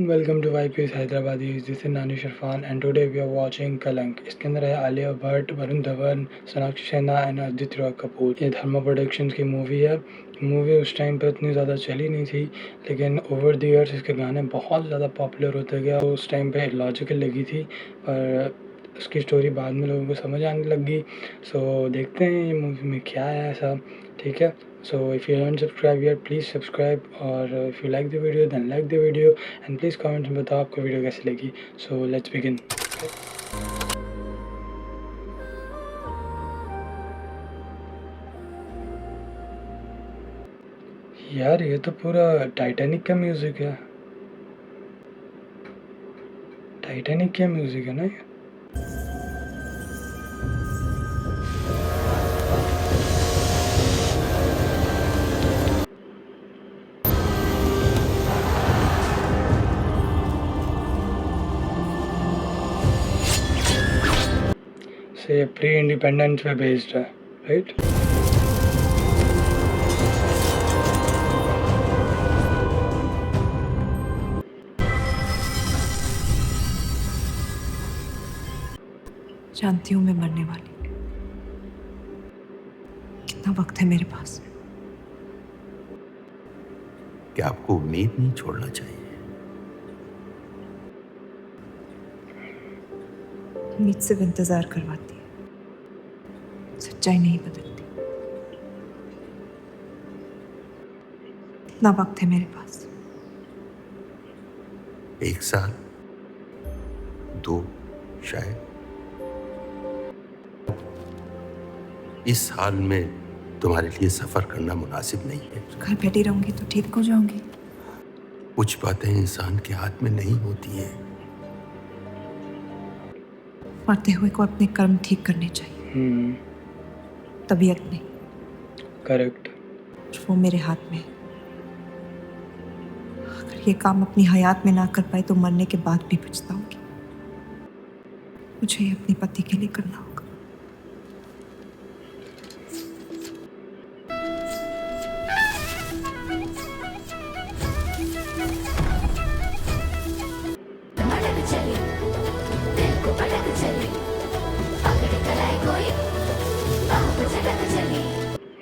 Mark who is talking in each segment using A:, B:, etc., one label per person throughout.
A: Everyone, welcome to YPS Hyderabadi. This is Nanish Irfan and today we are watching Kalank. इसके अंदर है Alia Bhatt, Varun Dhawan, Sonakshi Sinha and Aditya Roy Kapoor. ये धर्मा प्रोडक्शंस की मूवी है। मूवी उस टाइम पे उतनी ज़्यादा चली नहीं थी, लेकिन ओवर द ईयर्स इसके गाने बहुत ज़्यादा पॉपुलर होते गया। उस टाइम पे लॉजिकल लगी थी, पर उसकी स्टोरी बाद में लोगों को समझ आने लगी। सो देखते हैं ये मूवी में क्या है ऐसा, ठीक है। So if you haven't subscribed yet, please subscribe, और if you like the video then like the video and please comment में बताओ आपको वीडियो कैसी लगी। So let's begin. यार ये तो पूरा टाइटैनिक का म्यूजिक है। टाइटैनिक का म्यूजिक है ना ये। से प्री इंडिपेंडेंस पे बेस्ड है, राइट?
B: जानती हूँ मैं मरने वाली। कितना वक्त है मेरे पास?
C: कि आपको उम्मीद नहीं छोड़ना चाहिए।
B: उम्मीद सिर्फ इंतजार करवाती है, सच्चाई नहीं बदलती। कितना वक्त है मेरे पास?
C: 1 साल, 2 शायद। इस हाल में तुम्हारे लिए सफर करना मुनासिब नहीं है।
B: घर बैठी रहूंगी तो ठीक हो जाऊंगी।
C: कुछ बातें इंसान के हाथ में नहीं होती हैं।
B: मरते हुए को अपने कर्म ठीक करने चाहिए, तबीयत नहीं।
A: करेक्ट।
B: वो मेरे हाथ में है। अगर ये काम अपनी हयात में ना कर पाए तो मरने के बाद भी पछताऊंगी। मुझे ये अपने पति के लिए करना होगा।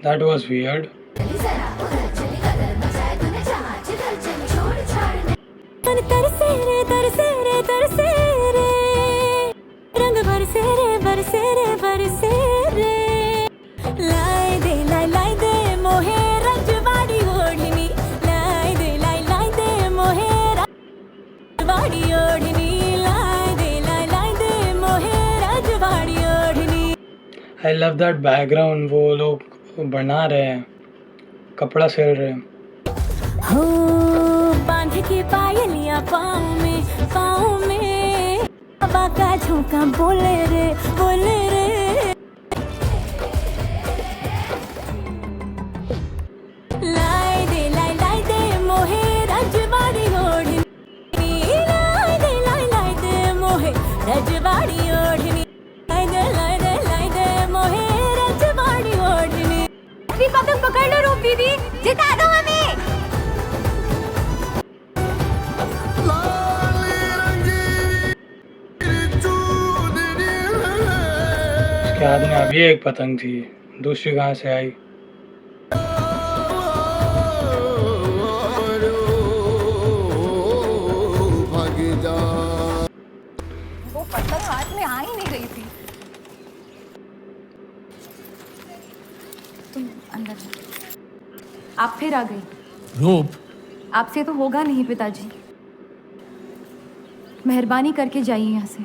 A: That was weird. I love that background. वो लोग बना रहे हैं, कपड़ा सिल रहे हैं।
D: हो बांध के पायलियां पाँव में हवा का झोंका बोले रे लाई दे मोहे रजवाड़ी ओढ़नी लाई दे मोहे रजवाड़ी ओढ़नी लाई दे मोहे रजवाड़ी ओढ़नी। अभी पतंग पकड़ लो रूप दीदी, जिता दो हमें।
A: उसके हाथ में अभी एक पतंग थी, दूसरी कहाँ से आई?
D: वो पतंग हाथ में आ ही नहीं रही थी। तुम अंदर जाओ। आप फिर आ गई।
E: रूप,
D: आपसे तो होगा नहीं पिताजी, मेहरबानी करके जाइए यहाँ से।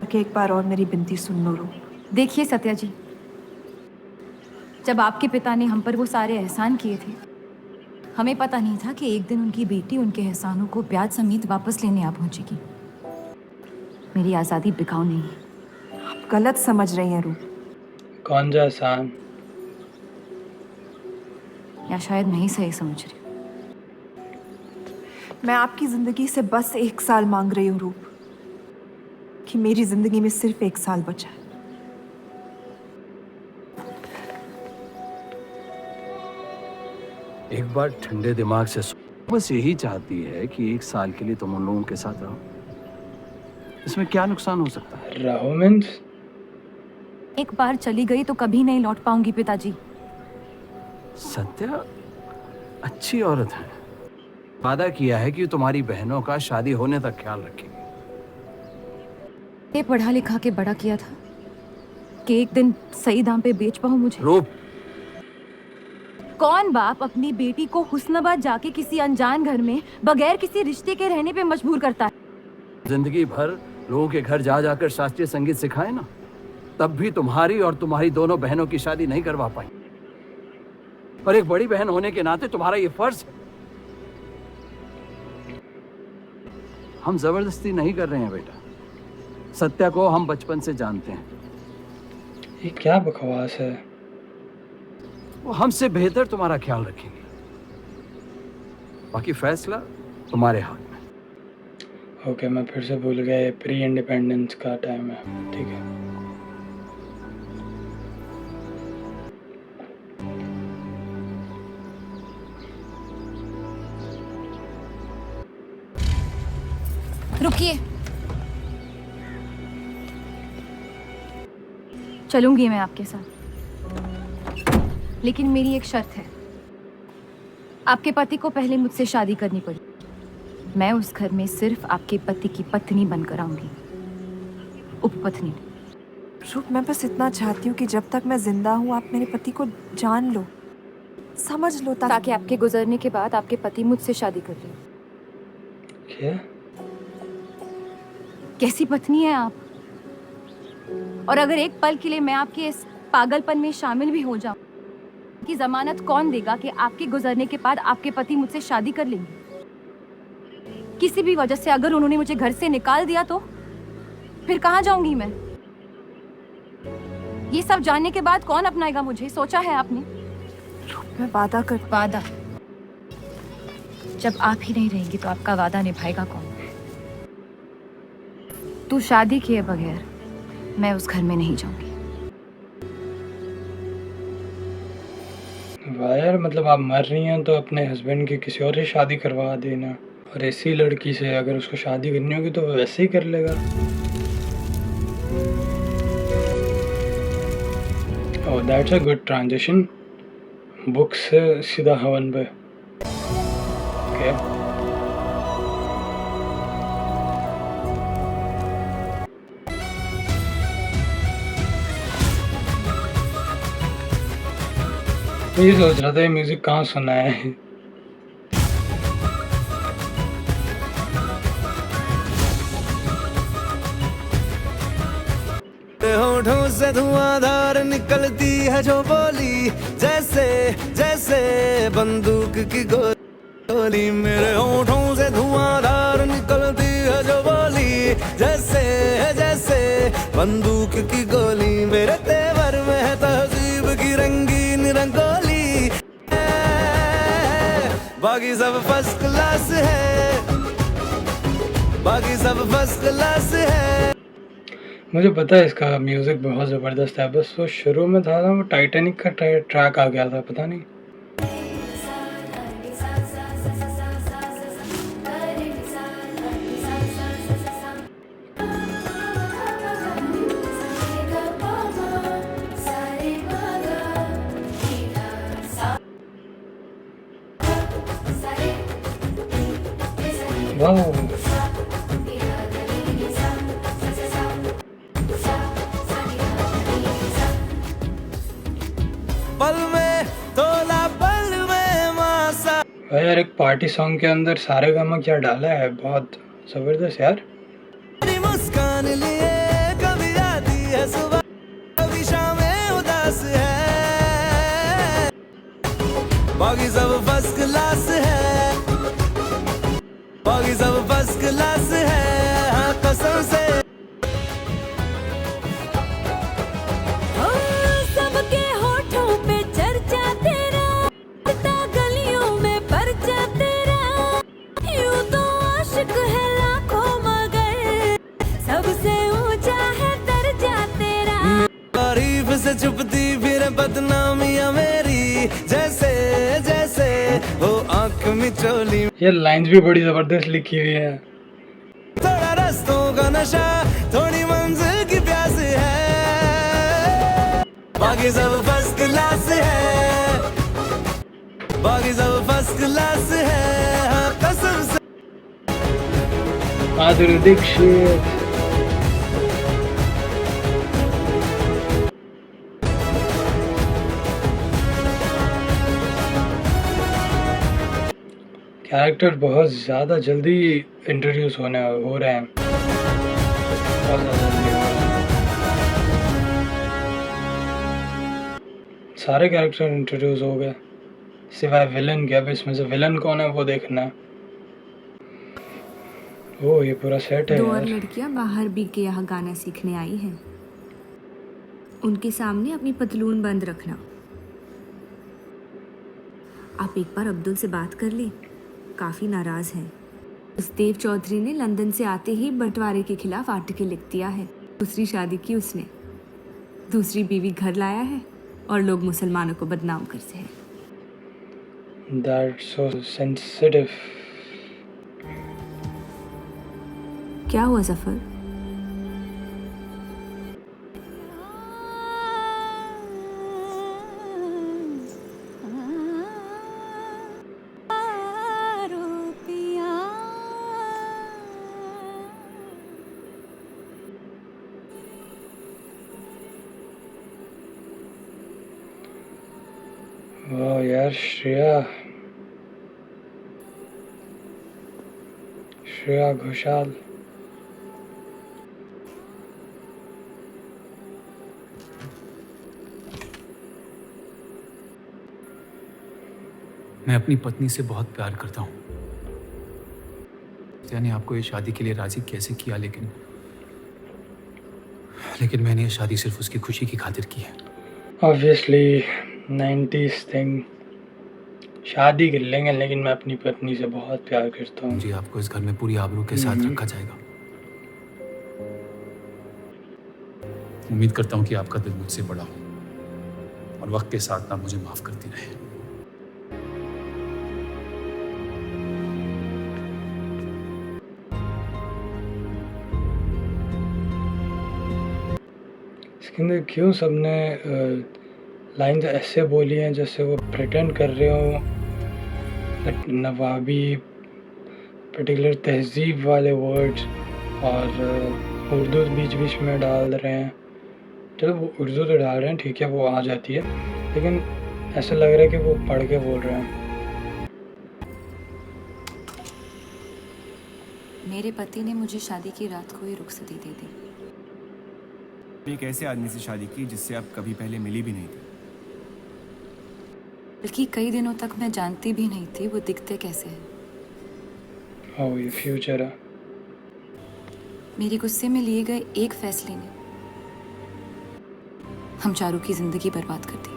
B: कि एक बार और मेरी बिनती सुन लो रूप।
D: देखिए सत्या जी, जब आपके पिता ने हम पर वो सारे एहसान किए थे, हमें पता नहीं था कि एक दिन उनकी बेटी उनके एहसानों को ब्याज समेत वापस लेने आ पहुंचेगी। मेरी आज़ादी बिकाऊ नहीं है।
B: आप गलत समझ रही हैं रूप।
A: कौन सा एहसान?
D: या शायद मैं ही सही समझ रही हूँ।
B: मैं आपकी जिंदगी से बस 1 साल मांग रही हूँ रूप, कि मेरी जिंदगी में सिर्फ 1 साल बचा है।
E: एक बार ठंडे दिमाग से बस यही चाहती है कि 1 साल के लिए तुम उन लोगों के साथ रहो। इसमें क्या नुकसान हो सकता है?
A: रहो मीन्स?
B: एक बार चली गई तो कभी नहीं लौट पाऊंगी पिताजी।
E: सत्या अच्छी औरत है, वादा किया है कि तुम्हारी बहनों का शादी होने तक ख्याल रखेगी।
B: ये पढ़ा लिखा के बड़ा किया था कि एक दिन सही दाम पे बेच पाऊं मुझे।
E: रूप,
B: कौन बाप अपनी बेटी को हुस्नाबाद जाके किसी अनजान घर में बगैर किसी रिश्ते के रहने पे मजबूर करता है?
E: जिंदगी भर लोगों के घर जा जाकर शास्त्रीय संगीत सिखाए ना, तब भी तुम्हारी और तुम्हारी दोनों बहनों की शादी नहीं करवा पाई। और एक बड़ी बहन होने के नाते तुम्हारा ये फर्ज है। हम जबरदस्ती नहीं कर रहे हैं बेटा। सत्या को हम बचपन से जानते हैं।
A: ये क्या बकवास है?
E: वो हमसे बेहतर तुम्हारा ख्याल रखेंगे। बाकी फैसला तुम्हारे हाथ में।
A: ओके, मैं फिर से भूल गया, प्री इंडिपेंडेंस का टाइम है। ठीक है।
B: रुकिए, चलूंगी मैं आपके साथ, लेकिन मेरी एक शर्त है। आपके पति को पहले मुझसे शादी करनी पड़ी। मैं उस घर में सिर्फ आपके पति की पत्नी बनकर आऊंगी, उपपत्नी।
F: रूप, मैं बस इतना चाहती हूँ कि जब तक मैं जिंदा हूँ आप मेरे पति को जान लो, समझ लो,
B: ताकि आपके गुजरने के बाद आपके पति मुझसे शादी कर ले।
A: क्या?
B: कैसी पत्नी है आप? और अगर एक पल के लिए मैं आपके इस पागलपन में शामिल भी हो जाऊं, कि जमानत कौन देगा कि आपके गुजरने के बाद आपके पति मुझसे शादी कर लेंगे? किसी भी वजह से अगर उन्होंने मुझे घर से निकाल दिया तो फिर कहाँ जाऊंगी मैं? ये सब जानने के बाद कौन अपनाएगा मुझे? सोचा है आपने?
F: मैं वादा कर।
B: वादा? जब आप ही नहीं रहेंगी तो आपका वादा निभाएगा कौन? तू शादी किए बगैर मैं उस घर में नहीं जाऊंगी।
A: वाह यार, मतलब आप मर रही हैं तो अपने हस्बैंड की किसी और से शादी करवा देना, और ऐसी लड़की से अगर उसको शादी करनी होगी तो वो वैसे ही कर लेगा। Oh, that's a good transition, book से सीधा हवन पे। ओके, तो ये सोच रहा था ये म्यूजिक कहाँ सुना है।
G: होठों से धुआंधार निकलती है जो बोली, जैसे जैसे बंदूक की गोली। मेरे होठों से धुआंधार निकलती है जो बोली, जैसे जैसे बंदूक की गोली। मेरे तेवर में है तहजीब की रंगीन रंगोली। बाकी सब फर्स्ट क्लास है, बाकी सब फर्स्ट क्लास है।
A: मुझे पता है इसका म्यूजिक बहुत ज़बरदस्त है, बस वो शुरू में था ना, वो टाइटैनिक का ट्रैक आ गया था, पता नहीं। वाह,
G: पल में तोला पल में मासा।
A: यार एक पार्टी सॉन्ग के अंदर सारे गामा क्या डाला है, बहुत ज़बरदस्त यार।
G: तेरी मुस्कान लिए कभी आती है सुबह, कभी शामें उदास है। बाकी सब फर्स्ट क्लास है, बाकी सब फर्स्ट क्लास है। हाँ कसम से
D: सबके होठों पे चर्चा तेरा, गलियों में परचा तेरा। यूं तो आशिक है लाखों मगर सबसे ऊंचा है दर्जा तेरा।
G: तारीफ से छुपती फिर बदनामियां मेरी, जैसे जैसे हो आंख में चोली
A: ये लाइंस भी बड़ी जबरदस्त लिखी हुई है।
G: थोड़ा रस्तों का नशा थोड़ी मंजिल की प्यास है, बाकी सब फर्स्ट क्लास है, बाकी सब फर्स्ट क्लास है, हाँ कसम से।
A: माधुरी दीक्षित, कैरेक्टर बहुत ज़्यादा जल्दी इंट्रोड्यूस हो रहे हैं, बहुत ज़्यादा जल्दी हो रहे हैं। सारे कैरेक्टर इंट्रोड्यूस हो गए सिवाय विलन के। अब इसमें से विलन कौन है वो देखना है। ओह ये पूरा सेट है
H: 2 और
A: यार।
H: लड़कियां बाहर भी के यहाँ गाना सीखने आई हैं। उनके सामने अपनी पतलून बंद रखना। आप एक बार अब्दुल से बात कर ले, काफ़ी नाराज़ हैं। उस देव चौधरी ने लंदन से आते ही बंटवारे के खिलाफ आर्टिकल लिख दिया है। दूसरी शादी की उसने, दूसरी बीवी घर लाया है और लोग मुसलमानों को बदनाम करते हैं।
A: That's so sensitive.
H: क्या हुआ सफ़र?
A: वाह यार, श्रेया घोषाल।
I: मैं अपनी पत्नी से बहुत प्यार करता हूँ। यानी आपको ये शादी के लिए राजी कैसे किया, लेकिन मैंने ये शादी सिर्फ उसकी खुशी की खातिर की है।
A: ऑब्वियसली 90s थिंग, शादी कर लेंगे, लेकिन मैं अपनी पत्नी से बहुत प्यार करता हूँ।
I: जी, आपको इस घर में पूरी आबरू के साथ रखा जाएगा। उम्मीद करता हूँ कि आपका दिल मुझसे बड़ा हो और वक्त के साथ ना मुझे माफ करती रहे।
A: इसके अंदर क्यों सबने लाइन्स ऐसे बोली हैं जैसे वो प्रिटेंड कर रहे हो नवाबी पर्टिकुलर तहजीब वाले वर्ड्स, और उर्दू बीच बीच में डाल रहे हैं। चलो वो उर्दू तो डाल रहे हैं, ठीक है, वो आ जाती है, लेकिन ऐसा लग रहा है कि वो पढ़ के बोल रहे हैं।
B: मेरे पति ने मुझे शादी की रात को ही रुखसती दे दी।
J: एक ऐसे आदमी से शादी की जिससे आप कभी पहले मिली भी नहीं थी।
B: बल्कि कई दिनों तक मैं जानती भी नहीं थी वो दिखते कैसे हैं।
A: ओह ये फ्यूचर है।
B: मेरे गुस्से में लिए गए एक फैसले ने हम चारों की जिंदगी बर्बाद कर दी।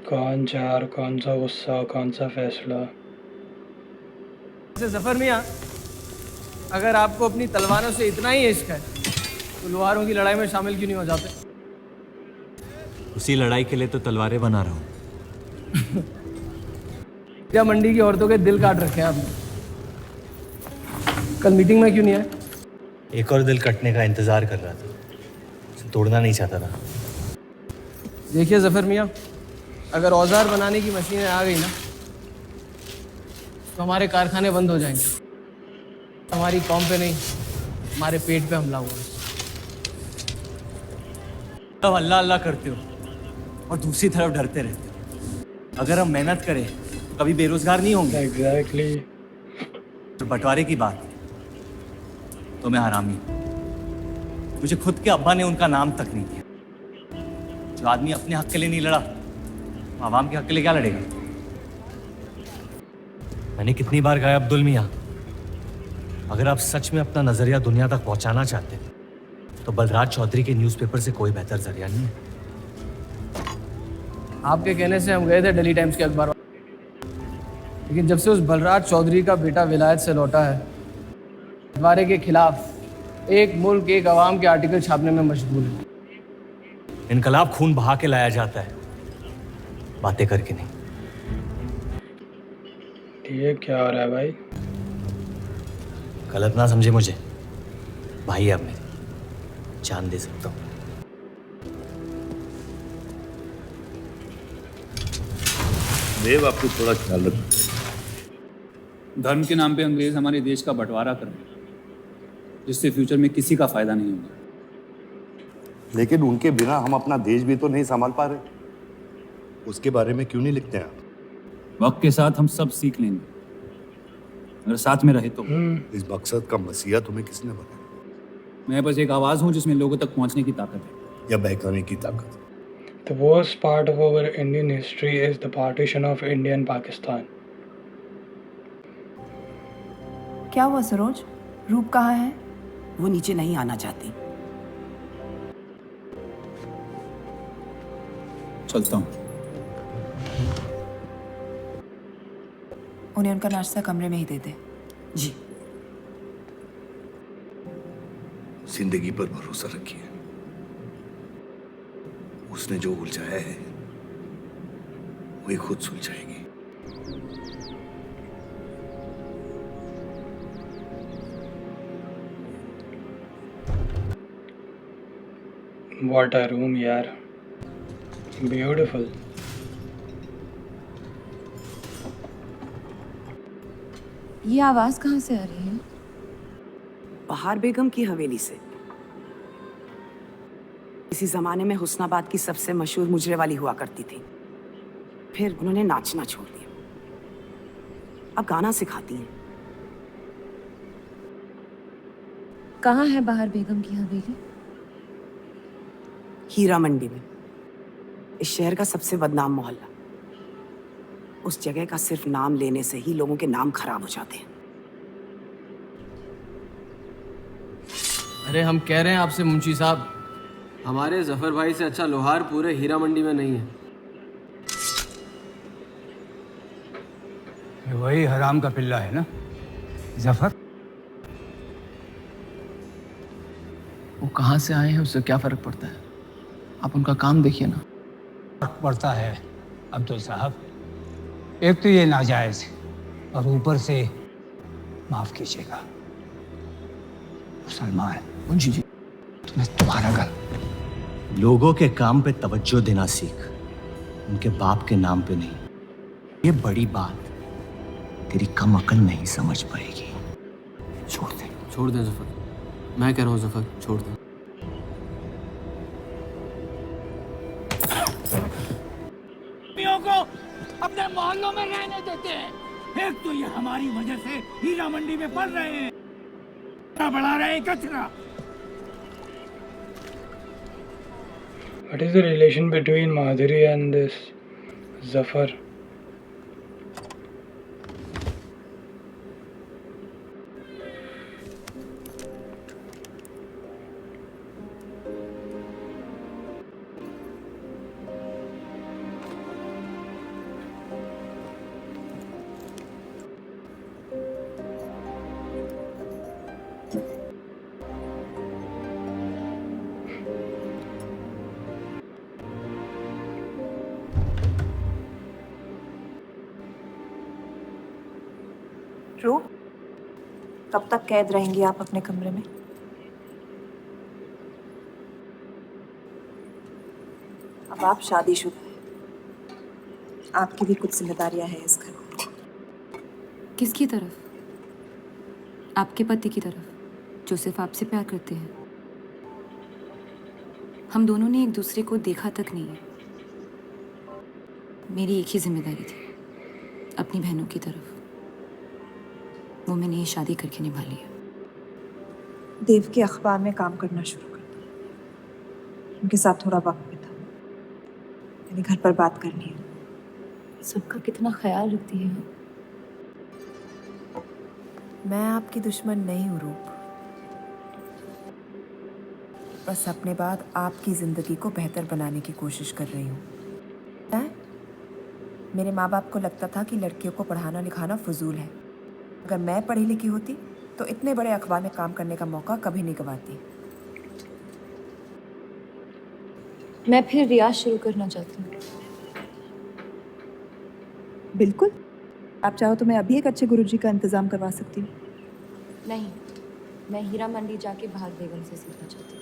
A: कौन चार, कौन सा गुस्सा, कौन सा फैसला।
K: जफर मियाँ, अगर आपको अपनी तलवारों से इतना ही इश्क है तो लोहारों की लड़ाई में शामिल क्यों नहीं हो जाते?
J: उसी लड़ाई के लिए तो तलवारें बना रहा हूँ।
K: क्या मंडी की औरतों के दिल काट रखे हैं आपने? कल मीटिंग में क्यों नहीं आए?
J: एक और दिल कटने का इंतजार कर रहा था, उसे तोड़ना नहीं चाहता था।
K: देखिए जफर मियाँ, अगर औजार बनाने की मशीनें आ गई ना तो हमारे कारखाने बंद हो जाएंगे। हमारी कौम पे नहीं, हमारे पेट पे हमला हुआ।
J: तब अल्लाह अल्लाह करते हो और दूसरी तरफ डरते रहते हो। अगर हम मेहनत करें तो कभी बेरोजगार नहीं होंगे।
A: एग्जैक्टली।
J: तो बंटवारे की बात तो मैं हरामी, मुझे खुद के अब्बा ने उनका नाम तक नहीं दिया। जो आदमी अपने हक के लिए नहीं लड़ा, वो आवाम के हक के लिए क्या लड़ेगा? मैंने कितनी बार कहा अब्दुल मियाँ, अगर आप सच में अपना नजरिया दुनिया तक पहुंचाना चाहते हैं तो बलराज चौधरी के न्यूज़पेपर से कोई बेहतर जरिया नहीं है।
K: आपके कहने से हम गए थे दिल्ली टाइम्स के अखबार, लेकिन जब से उस बलराज चौधरी का बेटा विलायत से लौटा है, बंटवारे के खिलाफ एक मुल्क एक आवाम के आर्टिकल छापने में मशगूल है।
J: इनकलाब खून बहा के लाया जाता है, बातें करके नहीं।
A: ये क्या हो रहा है भाई?
J: गलत ना समझे मुझे, भाई आप मेरे, जान दे सकता हूँ।
C: देव, आपको थोड़ा ख्याल रखना।
I: धर्म के नाम पे अंग्रेज हमारे देश का बंटवारा कर रहे हैं, जिससे फ्यूचर में किसी का फायदा नहीं होगा।
C: लेकिन उनके बिना हम अपना देश भी तो नहीं संभाल पा रहे। उसके बारे में क्यों नहीं लिखते हैं आप?
I: वक्त के साथ हम सब सीख लेंगे, अगर साथ में रहे तो।
C: इस मकसद का मसीहा तुम्हें किसने बनाया?
I: मैं बस एक आवाज हूँ जिसमें लोगों तक पहुंचने की ताकत है,
C: या बहकाने की ताकत?
A: The worst part of our Indian history is the partition of India and Pakistan.
F: क्या हुआ सरोज? रूप कहाँ है?
L: वो नीचे नहीं आना चाहती।
I: चलता हूँ।
F: उन्हें उनका नाश्ता कमरे में ही दे दे।
L: जी।
C: जिंदगी पर भरोसा रखिए, उसने जो उलझाया है वही खुद सुलझाएगी।
A: What a room यार, beautiful.
B: ये आवाज कहाँ से आ रही है?
L: बहार बेगम की हवेली से। इसी जमाने में हुस्नाबाद की सबसे मशहूर मुजरे वाली हुआ करती थी, फिर उन्होंने नाचना छोड़ दिया, अब गाना सिखाती हैं।
B: कहाँ है बहार बेगम की हवेली?
L: हीरा मंडी में, इस शहर का सबसे बदनाम मोहल्ला। उस जगह का सिर्फ नाम लेने से ही लोगों के नाम खराब हो जाते हैं।
K: अरे हम कह रहे हैं आपसे मुंशी साहब, हमारे जफर भाई से अच्छा लोहार पूरे हीरा मंडी में नहीं है।
M: वही हराम का पिल्ला है ना जफर?
K: वो कहाँ से आए हैं उससे क्या फर्क पड़ता है, आप उनका काम देखिए ना।
M: फर्क पड़ता है अब्दुल साहब, एक तो ये नाजायज और ऊपर से माफ कीजिएगा मुसलमान।
K: मुंशी जी,
M: तुम्हें तुम्हारा घर।
J: लोगों के काम पे तवज्जो देना सीख, उनके बाप के नाम पे नहीं। ये बड़ी बात तेरी कम अकल नहीं समझ पाएगी। छोड़ दे।
K: छोड़ दें जफर, मैं कह रहा हूँ जफर, छोड़ दें।
M: को अपने मोहल्लों में रहने देते हैं। एक तो ये हमारी वजह से हीरा मंडी में पड़ रहे हैं, बढ़ा रहे हैं कचरा।
A: What is the relation between Madhuri and this Zafar?
F: रूप, कब तक कैद रहेंगी आप अपने कमरे में? अब आप शादीशुदा हैं, आपकी भी कुछ जिम्मेदारियां हैं इस घर में।
H: किसकी तरफ? आपके पति की तरफ, जो सिर्फ आपसे प्यार करते हैं। हम दोनों ने एक दूसरे को देखा तक नहीं है। मेरी एक ही जिम्मेदारी थी, अपनी बहनों की तरफ, वो मैंने ये शादी करके निभा लिया।
F: देव के अखबार में काम करना शुरू कर दिया, उनके साथ थोड़ा वक्त बिता, मैंने घर पर बात करनी है।
B: सबका कितना ख्याल रखती है।
F: मैं आपकी दुश्मन नहीं हूँ रूप, बस अपने बाद आपकी जिंदगी को बेहतर बनाने की कोशिश कर रही हूँ। मेरे माँ बाप को लगता था कि लड़कियों को पढ़ाना लिखाना फजूल है। अगर मैं पढ़ी लिखी होती तो इतने बड़े अखबार में काम करने का मौका कभी नहीं गंवाती।
B: मैं फिर रियाज शुरू करना चाहती हूँ।
F: बिल्कुल, आप चाहो तो मैं अभी एक अच्छे गुरुजी का इंतज़ाम करवा सकती हूँ।
B: नहीं, मैं हीरा मंडी जाके भाग बेगम से सीखना चाहती हूँ।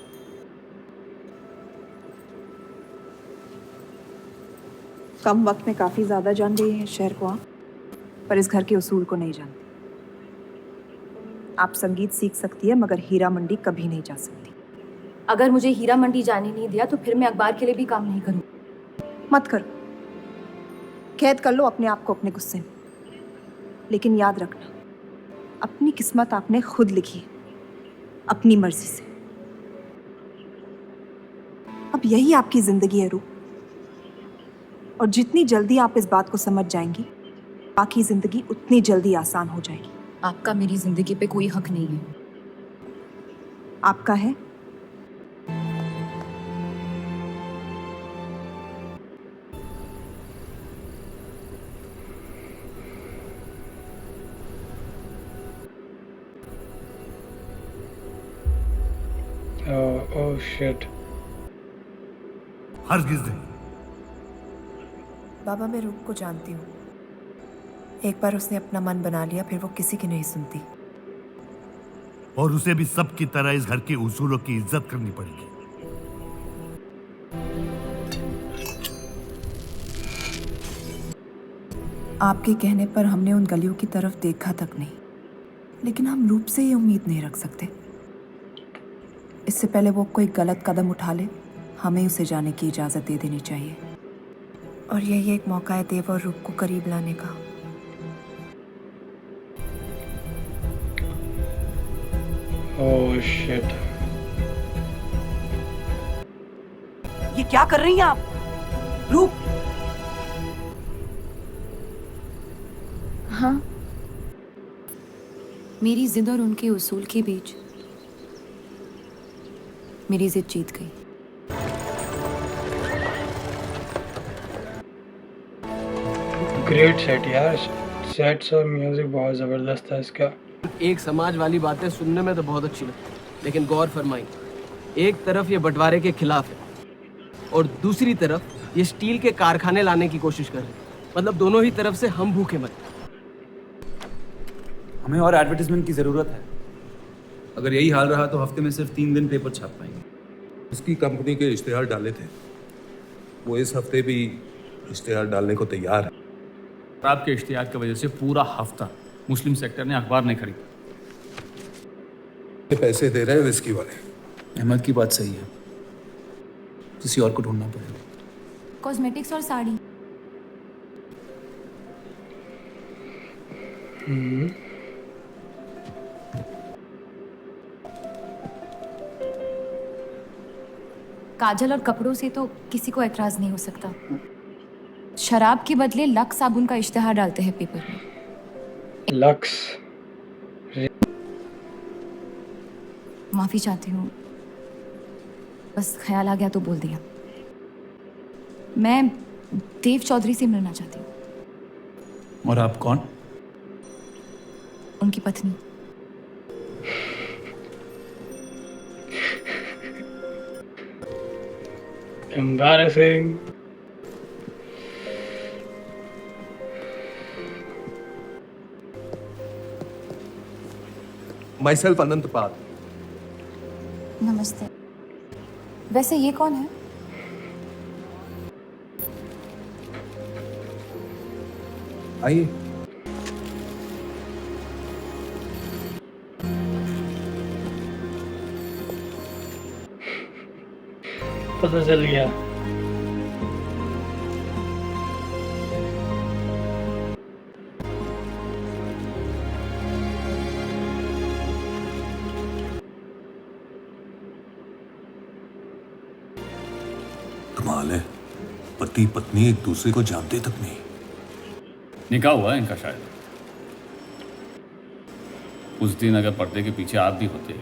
F: कम वक्त में काफ़ी ज़्यादा जान गई हैं इस शहर को आप, पर इस घर के उसूल को नहीं जानती। आप संगीत सीख सकती है मगर हीरा मंडी कभी नहीं जा सकती।
B: अगर मुझे हीरा मंडी जाने नहीं दिया तो फिर मैं अखबार के लिए भी काम नहीं करूँ।
F: मत करो, कैद कर लो अपने आप को अपने गुस्से में, लेकिन याद रखना अपनी किस्मत आपने खुद लिखी है, अपनी मर्जी से। अब यही आपकी जिंदगी है रूप, और जितनी जल्दी आप इस बात को समझ जाएंगी बाकी जिंदगी उतनी जल्दी आसान हो जाएगी।
B: आपका मेरी जिंदगी पे कोई हक नहीं है।
F: आपका है।
A: Oh shit.
C: हरगिज़ नहीं।
F: बाबा, मैं रूप को जानती हूँ। एक बार उसने अपना मन बना लिया फिर वो किसी की नहीं सुनती।
C: और उसे भी सबकी तरह इस घर के उसूलों की इज्जत करनी पड़ेगी।
F: आपके कहने पर हमने उन गलियों की तरफ देखा तक नहीं, लेकिन हम रूप से ये उम्मीद नहीं रख सकते। इससे पहले वो कोई गलत कदम उठा ले, हमें उसे जाने की इजाज़त दे देनी चाहिए। और यही एक मौका है देव और रूप को करीब लाने का।
A: Oh shit.
L: ये क्या कर रही हैं आप? रूप,
H: हाँ, मेरी जिद और उनके उसूल के बीच मेरी जिद जीत गई।
A: ग्रेट सेट यार, सेट्स और म्यूजिक बहुत ज़बरदस्त था इसका।
K: एक समाज वाली बातें सुनने में तो बहुत अच्छी लगती, लेकिन गौर फरमाई, एक तरफ ये बंटवारे के खिलाफ है और दूसरी तरफ ये स्टील के कारखाने लाने की कोशिश कर रहे हैं। मतलब दोनों ही तरफ से हम भूखे मरे।
I: हमें और एडवर्टाइजमेंट की ज़रूरत है। अगर यही हाल रहा तो हफ्ते में सिर्फ 3 दिन पेपर छाप पाएंगे।
N: उसकी कंपनी के इश्तेहार डाले थे, वो इस हफ्ते भी इश्तेहार डालने को तैयार है।
I: आपके इश्तिहार की वजह से पूरा हफ्ता मुस्लिम सेक्टर ने अखबार नहीं खरीदा।
N: ये पैसे दे रहे हैं विस्की वाले।
I: अहमद की बात सही है, किसी और को ढूंढना पड़ेगा।
B: कॉस्मेटिक्स और साड़ी। काजल और कपड़ों से तो किसी को एतराज नहीं हो सकता। शराब के बदले लक्स साबुन का इश्तेहार डालते हैं पेपर में।
A: लक्स।
B: माफी चाहती हूँ, बस ख्याल आ गया तो बोल दिया। मैं देव चौधरी से मिलना चाहती हूँ।
I: और आप कौन?
B: उनकी पत्नी।
A: Embarrassing.
N: Myself अनंत पाल।
B: नमस्ते। वैसे ये कौन है?
N: आइए।
A: पता चल गया।
N: कमाल है, पति पत्नी एक दूसरे को जानते तक नहीं।
I: निकाह हुआ है इनका शायद। उस दिन अगर पर्दे के पीछे आप भी होते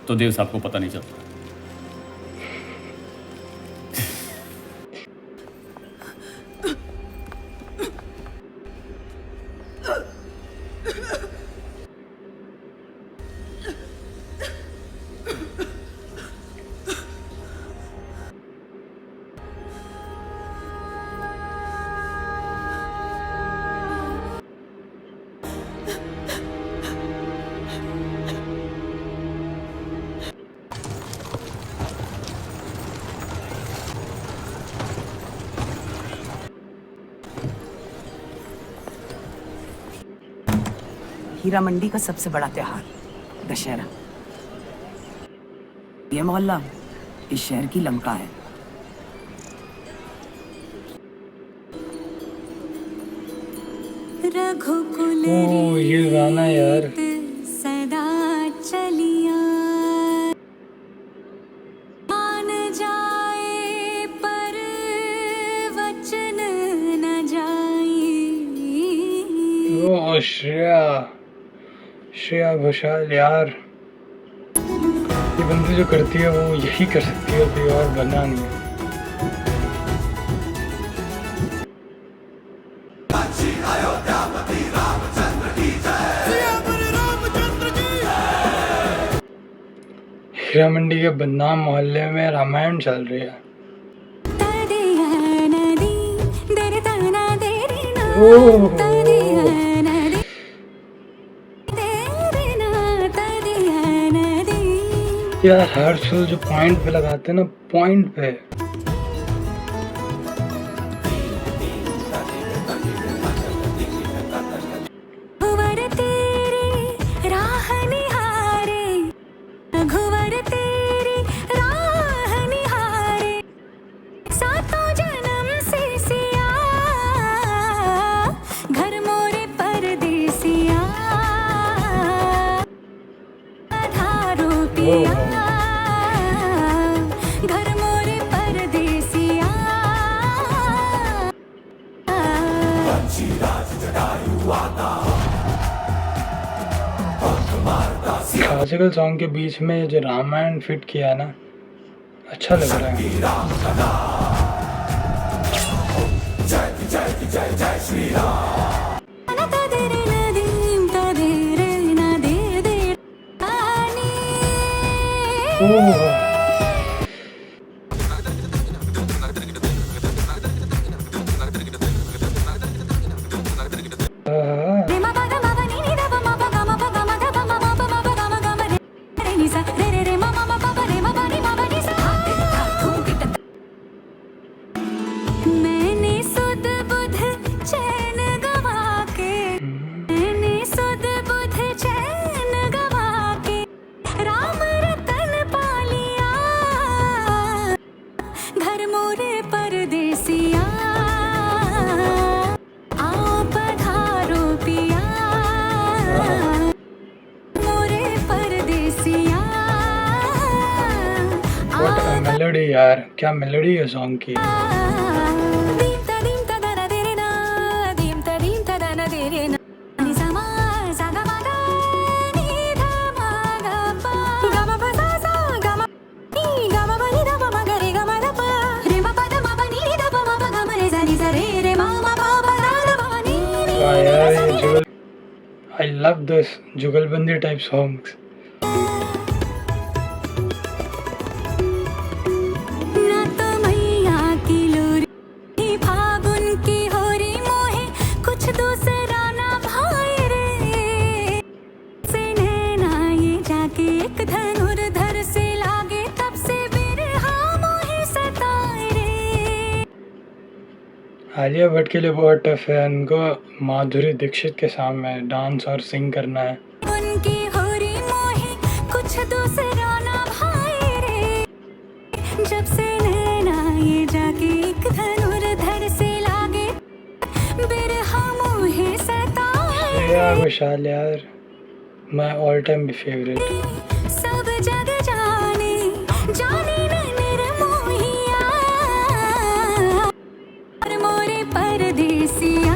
I: तो देव साहब को पता नहीं चलता।
L: हीरा मंडी का सबसे बड़ा त्योहार दशहरा। ये मोहल्ला इस शहर की लंका है।
D: रघुकुल
A: ये गाना यार
D: सदा चलिया मान जाए पर वचन न जाए।
A: वो श्रेया घोषाल यार, ये बंदी जो करती है वो यही कर सकती है, कोई और बना नहीं है। हीरा मंडी के बदनाम मोहल्ले में रामायण चल रही है। यार हर शो जो पॉइंट पे लगाते हैं ना, पॉइंट पे। क्लासिकल सॉन्ग के बीच में जो रामायण फिट किया ना, अच्छा लग रहा है। मेलोडी यार, क्या मेलोडी है सॉन्ग की। I love this जुगलबंदी type songs. आलिया भट्ट के लिए बहुत टफ है, उनको माधुरी दीक्षित के सामने डांस और सिंग करना है।
D: उनकी होरी मोही कुछ दूसरा ना भाई रे, जब से नैना ये जाके एक धनुर्धर से लागे बिरहा मोहे सताए।
A: श्रेया घोषाल यार, माय ऑल टाइम भी फेवरेट।
D: सब जग जाने जाने मोरे परदेसिया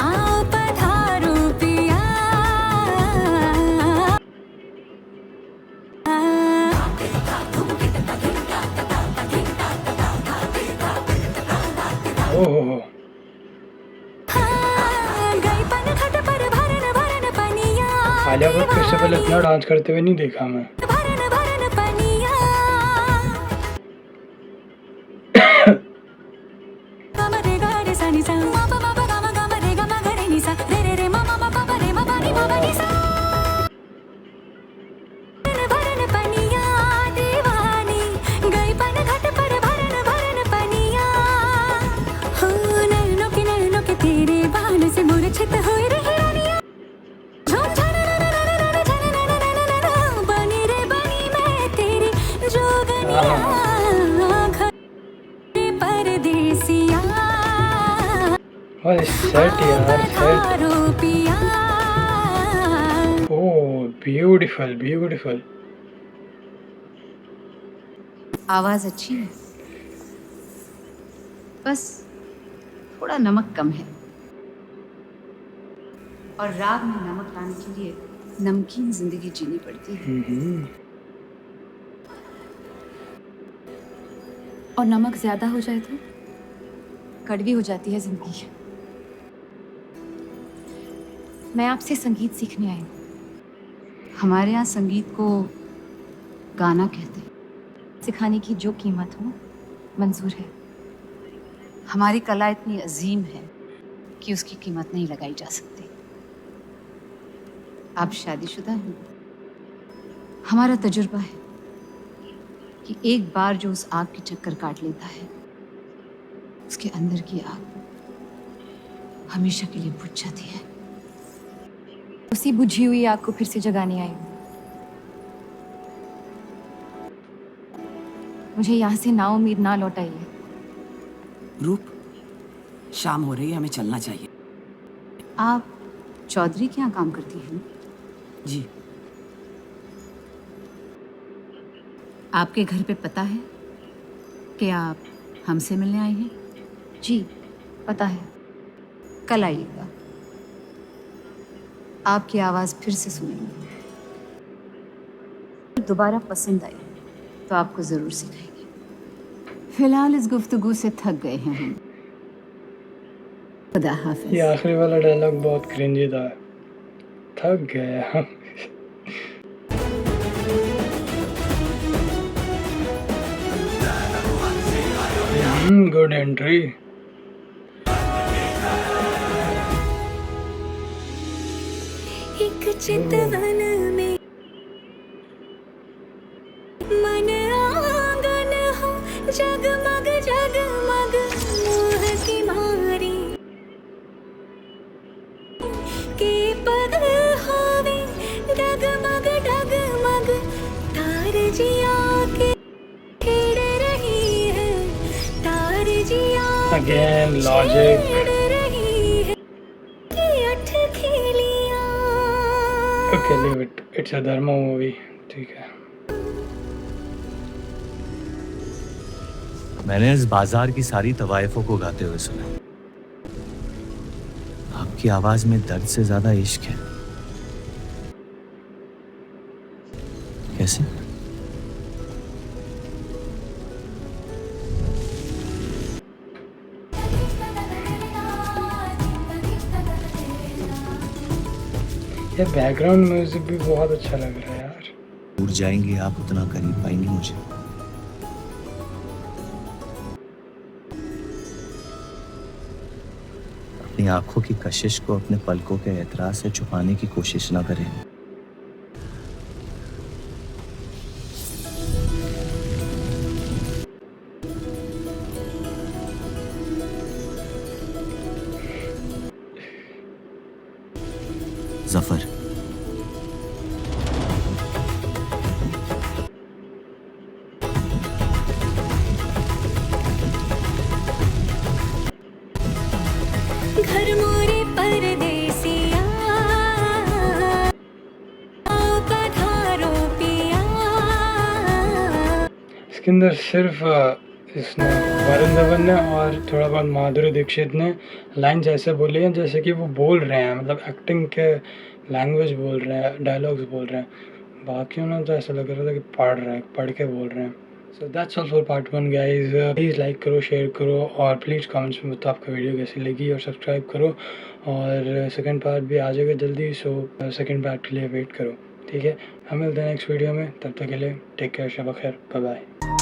D: आओ पधारो पिया।
A: ओहो, आलिया भट्ट को इससे पहले इतना डांस करते हुए नहीं देखा मैं।
D: तेरे बाल से मूर्छित हो रही परदेसिया
A: और सेट यार सेट।
D: पिया
A: ओह ब्यूटीफुल ब्यूटीफुल।
O: आवाज अच्छी है, बस थोड़ा नमक कम है। और राग में नमक लाने के लिए नमकीन जिंदगी जीनी पड़ती है।
B: और नमक ज्यादा हो जाए तो कड़वी हो जाती है जिंदगी। मैं आपसे संगीत सीखने आई हूँ।
O: हमारे यहाँ संगीत को गाना कहते हैं।
B: सिखाने की जो कीमत हो मंजूर है।
O: हमारी कला इतनी अजीम है कि उसकी कीमत नहीं लगाई जा सकती। आप शादीशुदा हैं। हमारा तजुर्बा है कि एक बार जो उस आग की चक्कर काट लेता है, उसके अंदर की आग हमेशा के लिए बुझ जाती है।
B: उसी बुझी हुई आग को फिर से जगाने आई हूँ। मुझे यहाँ से ना उम्मीद ना लौटाइए।
L: रूप, शाम हो रही है, हमें चलना चाहिए।
O: आप चौधरी के यहाँ काम करती हैं?
L: जी।
O: आपके घर पे पता है कि आप हमसे मिलने आए हैं?
B: जी पता है।
O: कल आइएगा, आपकी आवाज़ फिर से सुनेंगे। दोबारा पसंद आई तो आपको ज़रूर सिखाएंगे। फिलहाल इस गुफ्तगू से थक गए हैं हम। खुदा हाफिज़।
A: ये आखिरी वाला डायलॉग बहुत क्रिंजी था। थक गए हम। Good entry.
D: एक चितवन में मन आंगन हो, जगमग जगमग मोह की मारी के पग होवे, डगमग डगमग तार जिया के खेड़ रही है, तार जिया
A: अगेन लॉजिक।
D: रही है कि अठ खेलियां।
A: Okay leave it, it's a Dharma movie. ठीक है।
J: मैंने इस बाजार की सारी तवाइफों को गाते हुए सुना। आपकी आवाज में दर्द से ज्यादा इश्क है। कैसे?
A: ये बैकग्राउंड म्यूजिक भी बहुत अच्छा लग रहा है यार।
J: दूर जाएंगे आप उतना करीब पाएंगे मुझे। अपनी आंखों की कशिश को अपने पलकों के एतराज से छुपाने की कोशिश ना करें। जफर,
D: घर मोरे परदेसिया पधारो पिया।
A: इसके अंदर सिर्फ इसने वरुण धवन ने और थोड़ा बहुत माधुरी दीक्षित ने लाइन्स ऐसे बोली हैं जैसे कि वो बोल रहे हैं, मतलब एक्टिंग के लैंग्वेज बोल रहे हैं, डायलॉग्स बोल रहे हैं। बाकियों ने तो ऐसा लग रहा था कि पढ़ के बोल रहे हैं। So that's all for part 1 guys. Please like करो, शेयर करो और प्लीज़ कमेंट्स में बताओ आपको वीडियो कैसी लगी और सब्सक्राइब करो। और सेकंड पार्ट भी आ जाएगा जल्दी, सो सेकंड पार्ट के लिए वेट करो। ठीक है, हम मिलते हैं नेक्स्ट वीडियो में। तब तक के लिए टेक केयर, शब खैर, बाय बाय।